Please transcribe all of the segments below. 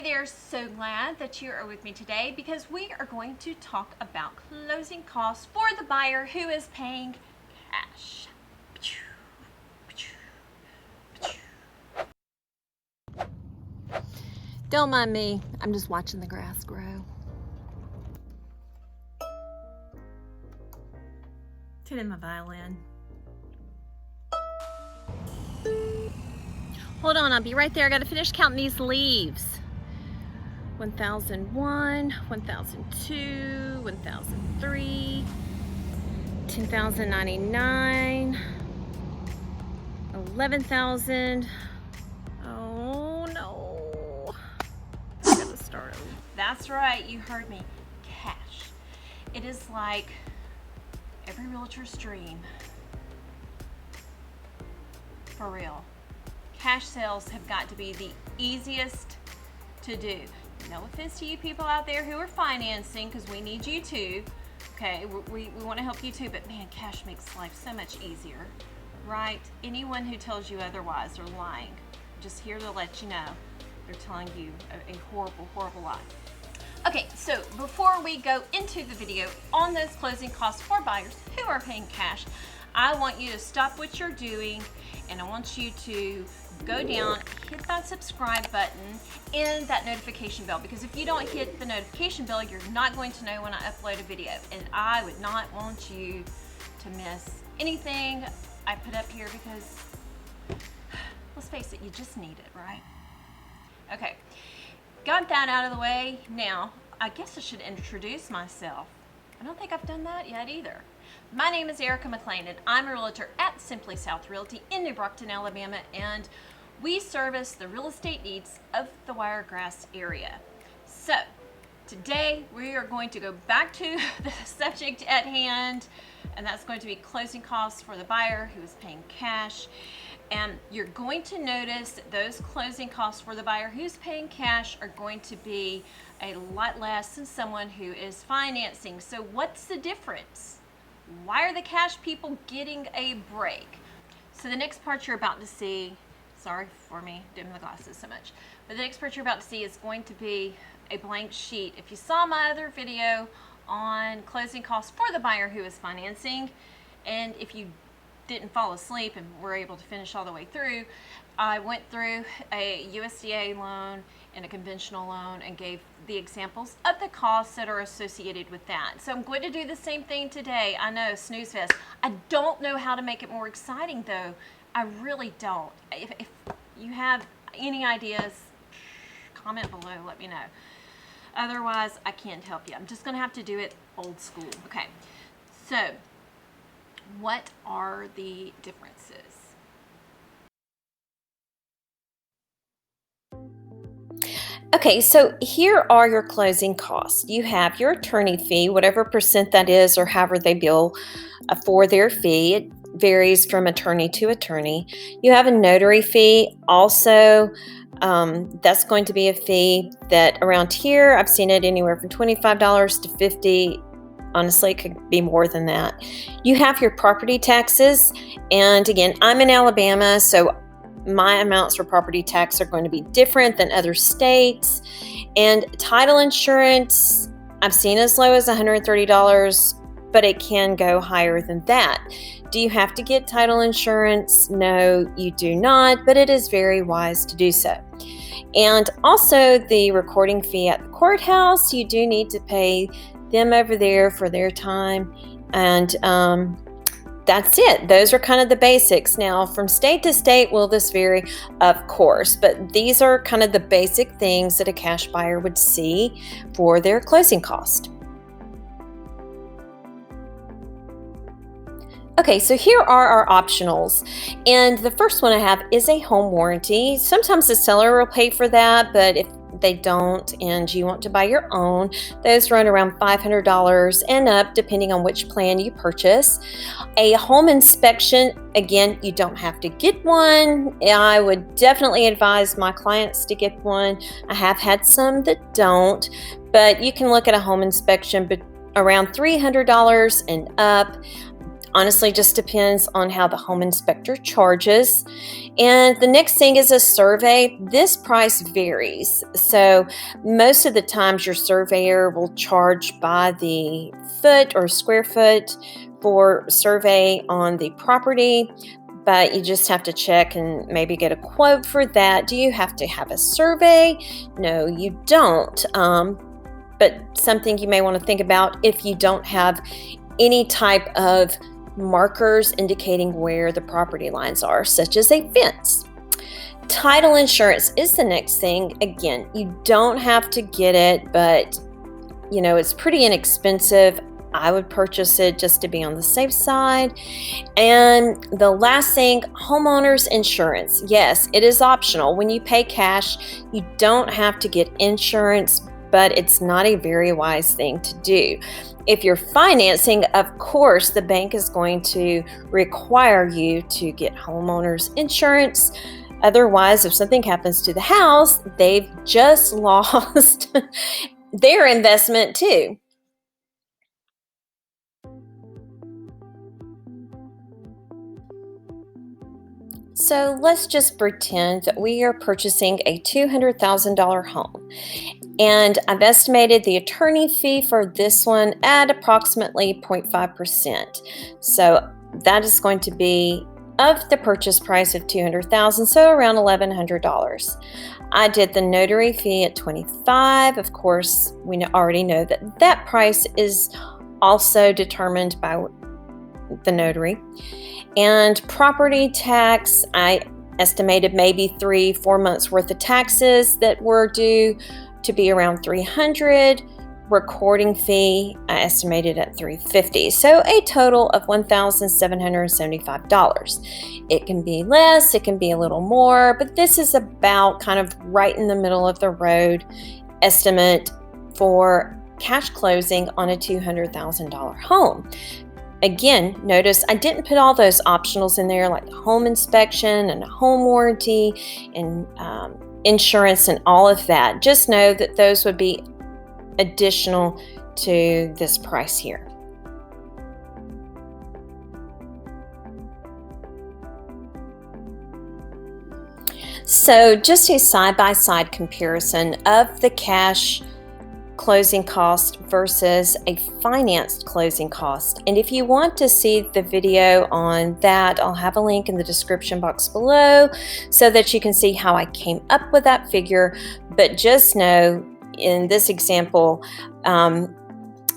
They're so glad that you are with me today because we are going to talk about closing costs for the buyer who is paying cash. Don't mind me, I'm just watching the grass grow. Tune in my violin. Hold on, I'll be right there. I gotta finish counting these leaves. 1001, 1002, 1003, 10,099, 11,000. Oh no. I gotta start over. That's right, you heard me. Cash. It is like every realtor's dream. For real. Cash sales have got to be the easiest to do. No offense to you people out there who are financing, because we need you too. Okay, we want to help you too, but man, cash makes life so much easier, right? Anyone who tells you otherwise are lying. I'm just here to let you know they're telling you a horrible, horrible lie. Okay, so before we go into the video on those closing costs for buyers who are paying cash, I want you to stop what you're doing and I want you to go down, hit that subscribe button and that notification bell, because if you don't hit the notification bell, you're not going to know when I upload a video, and I would not want you to miss anything I put up here, because let's face it, you just need it, right? Okay, got that out of the way. Now, I guess I should introduce myself. I don't think I've done that yet either. My name is Erika McLean, and I'm a realtor at Simply South Realty in New Brockton, Alabama, and we service the real estate needs of the Wiregrass area. So, today we are going to go back to the subject at hand, and that's going to be closing costs for the buyer who is paying cash. And you're going to notice that those closing costs for the buyer who's paying cash are going to be a lot less than someone who is financing. So what's the difference? Why are the cash people getting a break? So the next part you're about to see, sorry for me dimming the glasses so much, but the next part you're about to see is going to be a blank sheet. If you saw my other video on closing costs for the buyer who is financing, and if you didn't fall asleep and were able to finish all the way through, I went through a USDA loan and a conventional loan and gave the examples of the costs that are associated with that. So I'm going to do the same thing today. I know, snooze fest. I don't know how to make it more exciting though. I really don't. If you have any ideas, comment below, let me know. Otherwise, I can't help you. I'm just gonna have to do it old school. Okay, so what are the differences? Okay, so here are your closing costs. You have your attorney fee, whatever percent that is, or however they bill for their fee. It varies from attorney to attorney. You have a notary fee. Also, that's going to be a fee that around here, I've seen it anywhere from $25 to $50. Honestly, it could be more than that. You have your property taxes. And again, I'm in Alabama, so my amounts for property tax are going to be different than other states. And title insurance, I've seen as low as $130, but it can go higher than that. Do you have to get title insurance? No, you do not, but it is very wise to do so. And also the recording fee at the courthouse, you do need to pay them over there for their time. And that's it. Those are kind of the basics. Now, from state to state, will this vary? Of course, but these are kind of the basic things that a cash buyer would see for their closing cost. Okay, so here are our optionals. And the first one I have is a home warranty. Sometimes the seller will pay for that, but if they don't and you want to buy your own, those run around $500 and up depending on which plan you purchase. A home inspection, again, you don't have to get one. I would definitely advise my clients to get one. I have had some that don't, but you can look at a home inspection around $300 and up. Honestly, just depends on how the home inspector charges. And the next thing is a survey. This price varies. So most of the times your surveyor will charge by the foot or square foot for survey on the property, but you just have to check and maybe get a quote for that. Do you have to have a survey? No, you don't. But something you may want to think about if you don't have any type of markers indicating where the property lines are, such as a fence. Title insurance is the next thing. Again, you don't have to get it, but it's pretty inexpensive. I would purchase it just to be on the safe side. And the last thing, homeowners insurance. Yes, it is optional. When you pay cash, you don't have to get insurance, but it's not a very wise thing to do. If you're financing, of course, the bank is going to require you to get homeowners insurance. Otherwise, if something happens to the house, they've just lost their investment too. So let's just pretend that we are purchasing a $200,000 home. And I've estimated the attorney fee for this one at approximately 0.5%. So that is going to be of the purchase price of $200,000, so around $1,100. I did the notary fee at $25. Of course, we already know that that price is also determined by the notary. And property tax, I estimated maybe 3-4 months worth of taxes that were due to be around $300. Recording fee, I estimated at $350. So a total of $1,775. It can be less, it can be a little more, but this is about kind of right in the middle of the road estimate for cash closing on a $200,000 home. Again, notice I didn't put all those optionals in there, like home inspection and home warranty and insurance and all of that. Just know that those would be additional to this price here. So just a side-by-side comparison of the cash closing cost versus a financed closing cost. And if you want to see the video on that, I'll have a link in the description box below so that you can see how I came up with that figure. But just know in this example,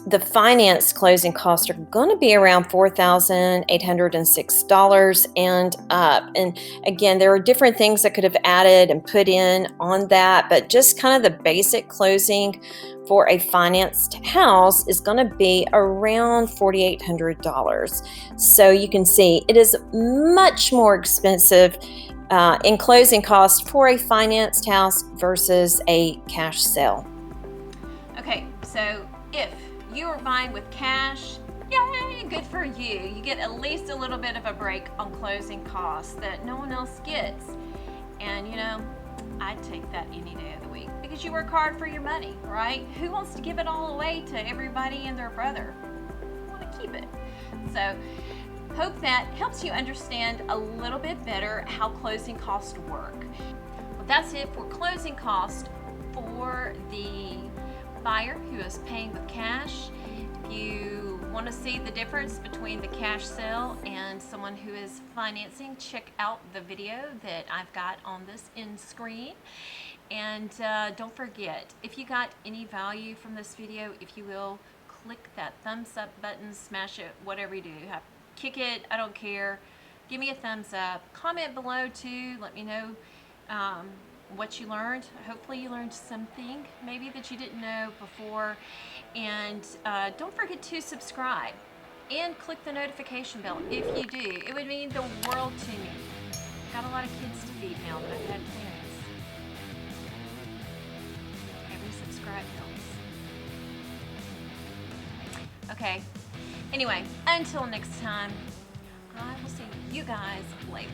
the finance closing costs are going to be around $4,806 and up. And again, there are different things that could have added and put in on that, but just kind of the basic closing for a financed house is going to be around $4,800. So you can see it is much more expensive in closing costs for a financed house versus a cash sale. Okay, so if you are buying with cash, yay, good for you. You get at least a little bit of a break on closing costs that no one else gets. And I'd take that any day of the week because you work hard for your money, right? Who wants to give it all away to everybody and their brother? You want to keep it. So hope that helps you understand a little bit better how closing costs work. Well, that's it for closing costs for the buyer who is paying with cash. If you want to see the difference between the cash sale and someone who is financing, check out the video that I've got on this end screen. And don't forget, if you got any value from this video, if you will, click that thumbs up button, smash it, whatever you do. Kick it, I don't care. Give me a thumbs up. Comment below too, let me know what you learned. Hopefully you learned something maybe that you didn't know before. And don't forget to subscribe and click the notification bell if you do. It would mean the world to me. Got a lot of kids to feed now that I've had parents. Every subscribe helps. Okay, anyway, until next time, I will see you guys later.